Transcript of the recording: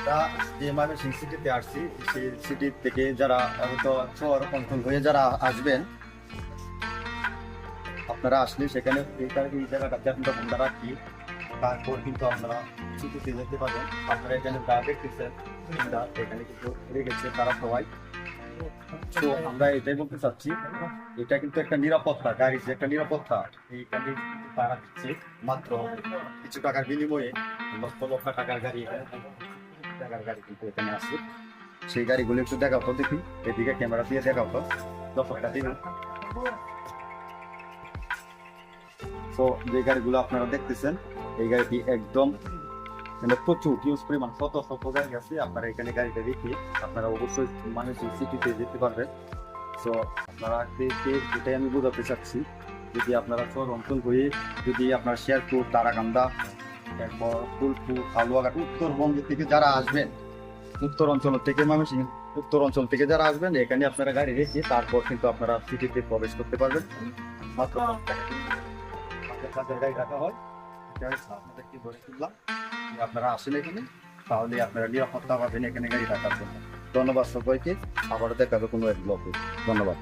তা যে ময়মনসিংহ সিটিতে আসছি, সেই সিটি থেকে যারা হয়তো শহর অঞ্চল হয়ে যারা আসবেন, আপনারা আসলে সেখানে এই জায়গাটা আপনারা বন্ধ রাখি, তারপর কিন্তু আপনারা সিটিতে যেতে পারবেন। আপনারা এখানে যা দেখতেছেন এখানে কিন্তু রেখেছে তারা সবাই। তো আমরা এটাই বলতে চাচ্ছি, এটা কিন্তু একটা নিরাপত্তা, গাড়ির যে একটা নিরাপত্তা, এইখানে কিন্তু তারা দিচ্ছে মাত্র কিছু টাকার বিনিময়ে। লক্ষ লক্ষ টাকার গাড়ি, টাকার গাড়ি কিন্তু এখানে আছে। সেই গাড়িগুলো একটু দেখাও তো দেখি, এদিকে ক্যামেরা দিয়ে দেখাও তো দর্শকটা দিন। তো যে গাড়িগুলো আপনারা দেখতেছেন, এই গাড়িটি একদম মানে প্রচুর হিউজ পরিমাণ, শত শত গাড়ি আছে। আপনারা এখানে গাড়িটা রেখে আপনারা অবশ্যই মানুষের সিটিতে যেতে পারবেন। তো আপনারা এটাই আমি বোঝাতে চাচ্ছি, যদি আপনারা শহর অঞ্চল হয়ে যদি আপনার শেরপুর, তারাকান্দা, এরপর ফুলপুর, হালুয়াঘাট, উত্তরবঙ্গ থেকে যারা আসবেন, উত্তর অঞ্চল থেকে ময়মনসিংহ উত্তর অঞ্চল থেকে যারা আসবেন, এখানে আপনারা গাড়ি রেখে তারপর কিন্তু আপনারা সিটিতে প্রবেশ করতে পারবেন মাত্র ৫ টাকা দিয়ে। আমাদের কাছে গাড়ি রাখা হয়, এটা হচ্ছে আপনাদেরকে ধরে তুললাম যে আপনারা আসেন এখানে, তাহলে আপনারা নিরাপত্তা পাবেন এখানে গাড়ি রাখার জন্য। ধন্যবাদ সবাইকে, আবারও দেখা হবে কোনো এক ব্লগে। ধন্যবাদ।